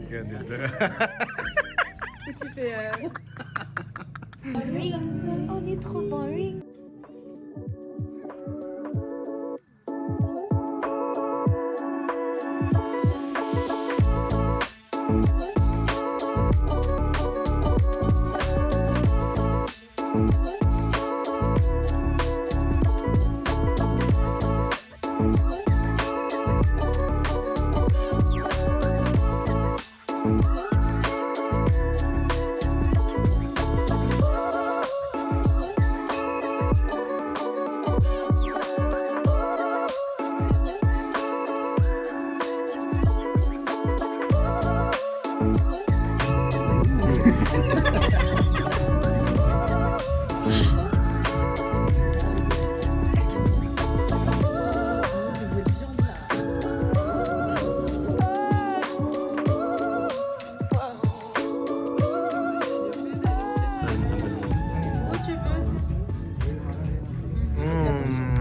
Candid. Tu fais on est trop boring.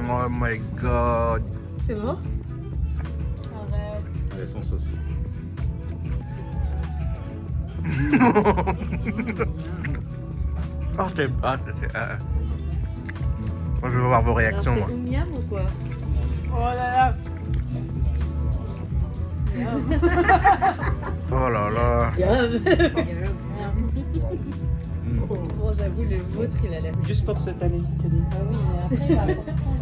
Oh my god. C'est bon? Arrête. Allez, sans sauce. Oh, Moi, je veux voir vos réactions, moi. C'est miam ou quoi? Oh là là. Oh là là. Bon, j'avoue, le vôtre, il a l'air. Juste pour cette année. Ah oui, mais après, il va.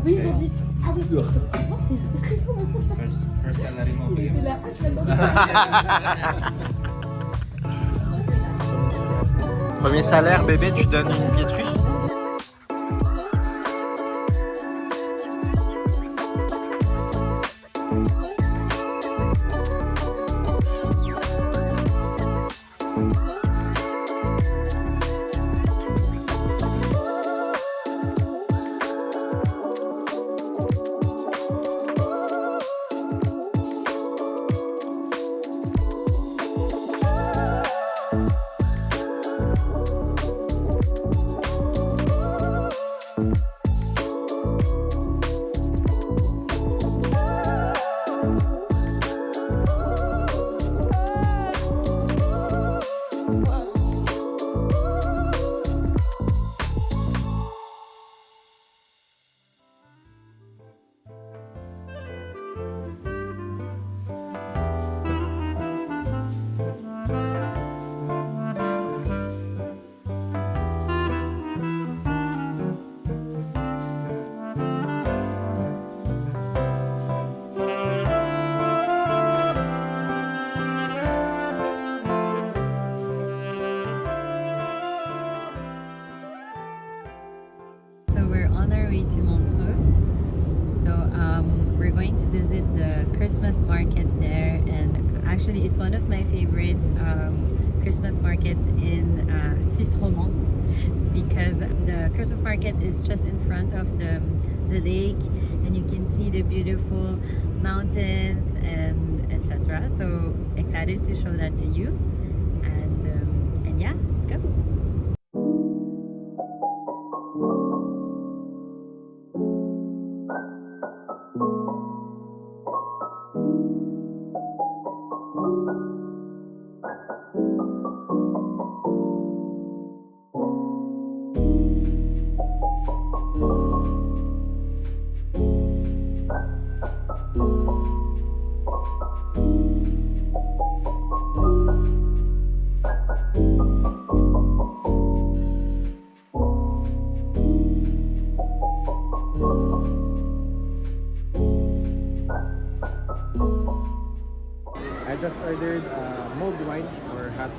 Oui, ils ont dit. Ah oui, c'est effectivement, c'est très bon. First salary mo. C'est là, je vais le demander. Premier salaire, bébé, tu donnes une piétruche? To Montreux. So we're going to visit the Christmas market there, and actually it's one of my favorite Christmas market in Suisse romande, because the Christmas market is just in front of the lake, and you can see the beautiful mountains and etc. So excited to show that to you, and yeah, let's go.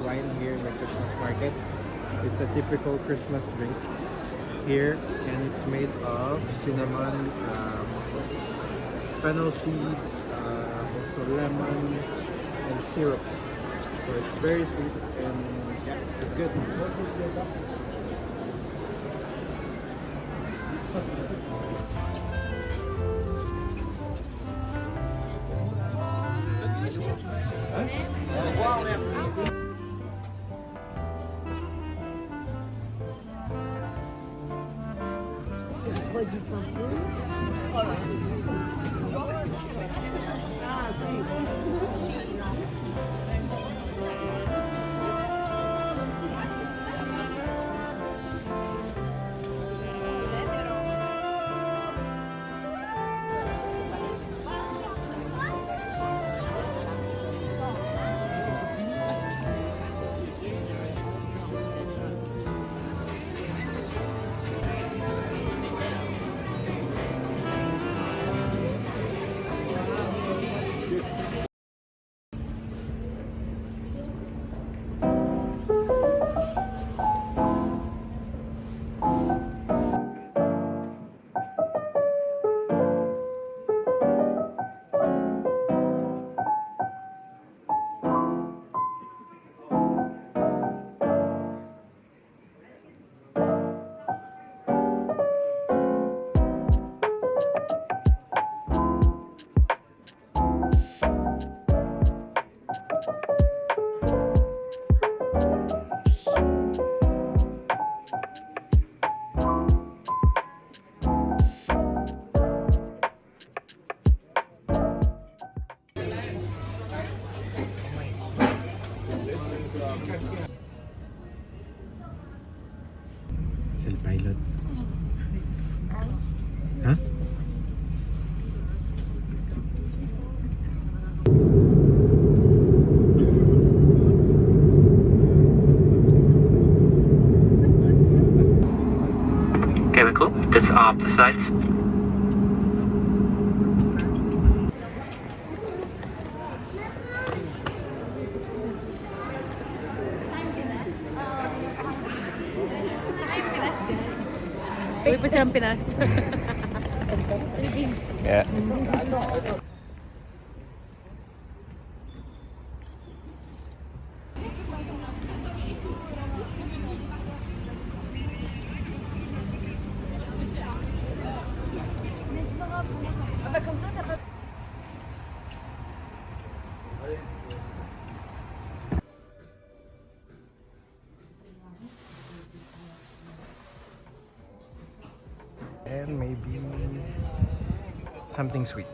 wine here in the Christmas market. It's a typical Christmas drink here, and it's made of cinnamon, fennel seeds, also lemon, and syrup. So it's very sweet, and yeah, it's good. C'est le pilot. Hein? Okay, we're cool. Just the slides. Uy pa silang Pinas. Yeah. And maybe something sweet.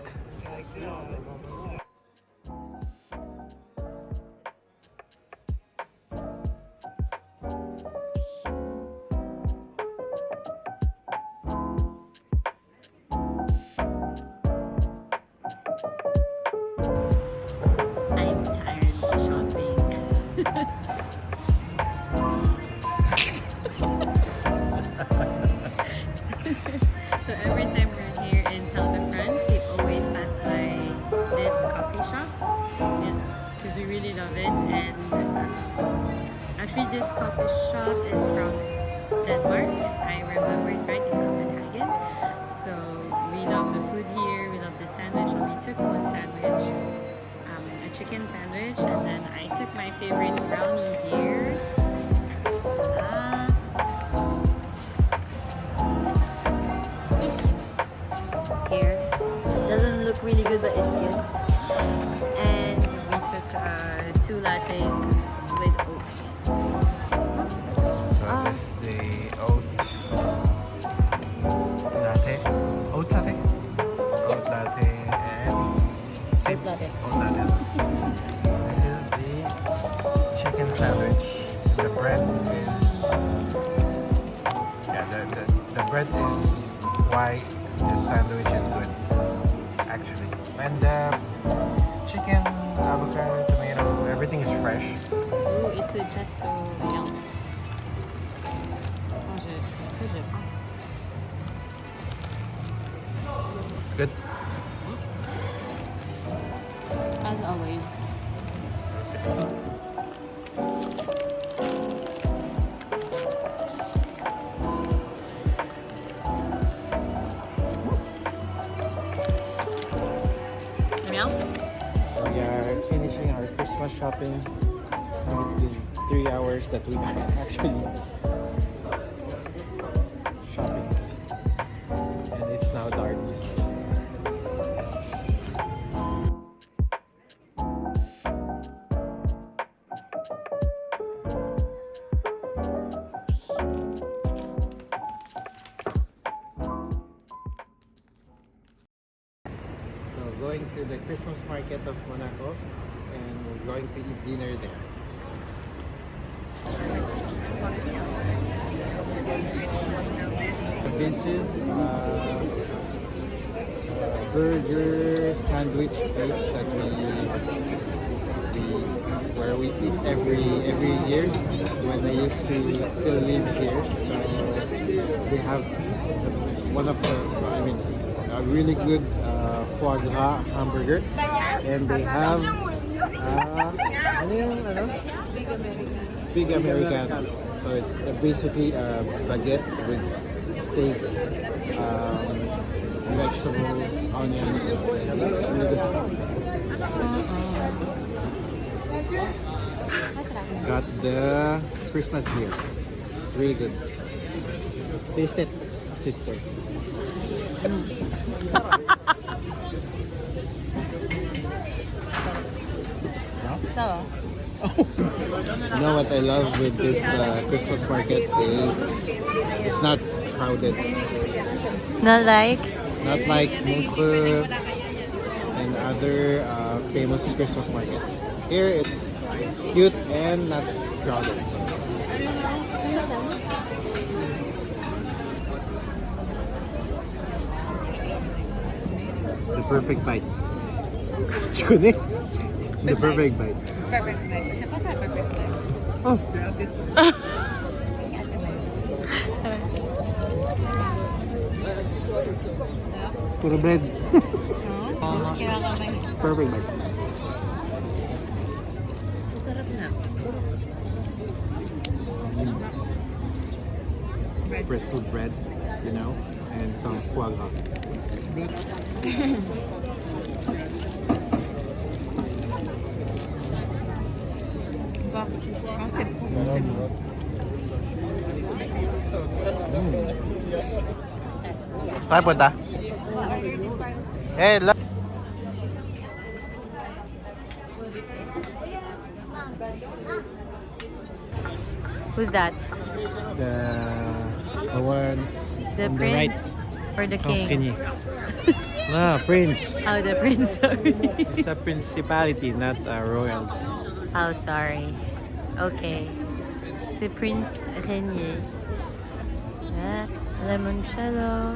I'm tired of shopping. So every time we're here in Town de France, we always pass by this coffee shop because we really love it. And actually this coffee shop is from Denmark, if I remember it right, in Copenhagen. So we love the food here, we love the sandwich. So we took one sandwich, a chicken sandwich, and then I took my favorite brownie here. Here. Doesn't look really good, but it's good. And we took 2 lattes with oats. So this is the oat latte. Oat latte? Oat latte and Oat latte. Oat latte. This is the chicken sandwich. The bread is the bread is why this sandwich is good, actually. And the chicken, avocado, tomato, everything is fresh. Ooh, it's with pesto. Yum. It's good. As always. shopping. It's been 3 hours that we are actually shopping. And it's now dark. So going to the Christmas market of Monaco, and we're going to eat dinner there. This is burger sandwich place that where we eat every year when I used to still live here. So they have one of the, a really good foie gras hamburger, and they have Big Americano. So it's basically a baguette with steak, vegetables, onions. And it's really good. Got the Christmas beer. It's really good. Taste it, sister. You know what I love with this Christmas market is it's not crowded. Not like? Not like Montreux and other famous Christmas markets. Here it's cute and not crowded. The perfect bite. Chune? The perfect bite. Perfect bite. Isa pa sa perfect bite. Oh. Puro bread. Perfect bite. Masarap na. Bristled bread, you know, and some foie gras. Saan punta? Eh, Who's that? The one The on the prince right. or the Sounds king? skinny. Nah, prince. Oh, the prince. Sorry. It's a principality, not a royal. Oh, sorry. Okay. The Prince Rayvee. Ah, limoncello.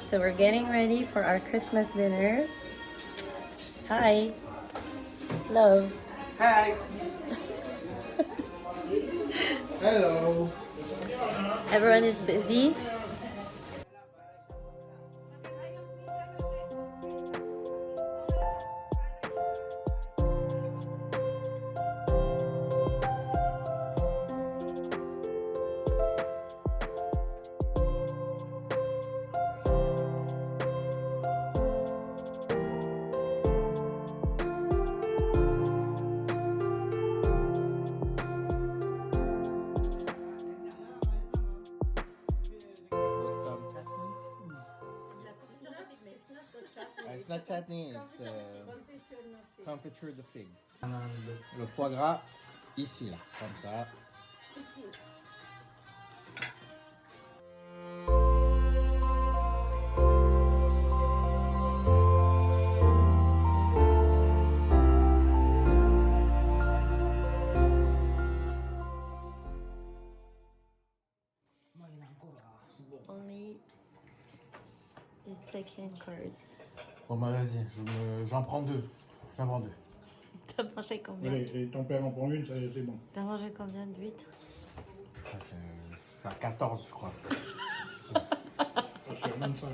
So we're getting ready for our Christmas dinner. Hi. Love. Hi. Hello. Everyone is busy. It's not chutney, it's confiture de fig. Le foie gras, ici, là, comme ça. Only the second course. Bon bah vas-y, j'en prends deux. J'en prends deux. T'as mangé combien? Et ton père en prend une, c'est bon. T'as mangé combien d'huîtres? Je suis à 14 je crois. Je suis à 25.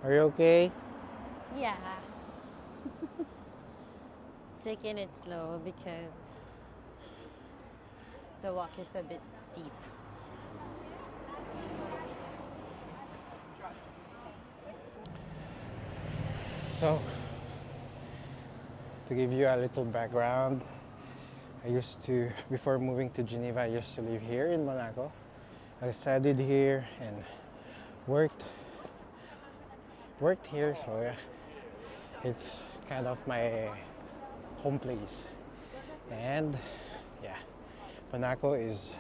Are you okay? Yeah. Taking it slow because the walk is a bit steep. So, to give you a little background, before moving to Geneva, I used to live here in Monaco. I studied here and worked here, so yeah, it's kind of my home place. And yeah, Monaco is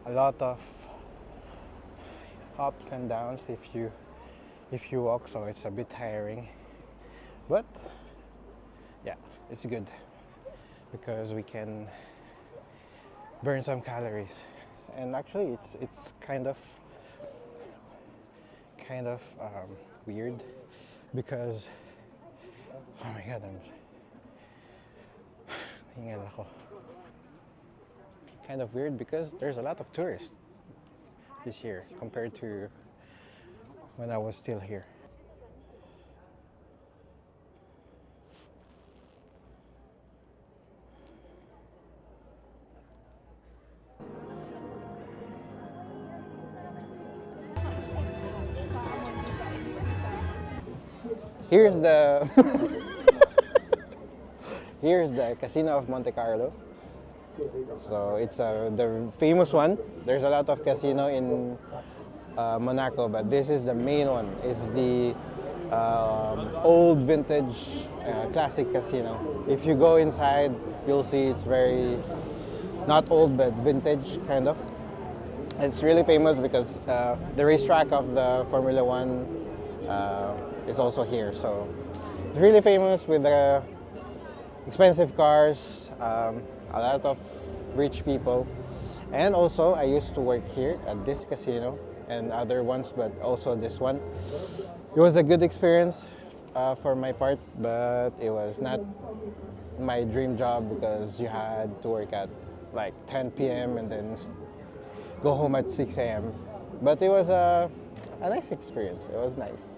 a lot of ups and downs if you walk, so it's a bit tiring. But yeah, it's good because we can burn some calories. And actually, it's kind of weird because oh my god, hingal ako. Kind of weird because there's a lot of tourists this year compared to when I was still here. Here's the here's the Casino of Monte Carlo. So it's the famous one. There's a lot of casino in Monaco, but this is the main one. It's the old vintage classic casino. If you go inside, you'll see it's very not old but vintage kind of. It's really famous because the racetrack of the Formula One is also here. So it's really famous with the expensive cars, a lot of rich people. And also, I used to work here at this casino and other ones, but also this one. It was a good experience for my part, but it was not my dream job because you had to work at like 10 p.m. and then go home at 6 a.m. But it was a nice experience. It was nice.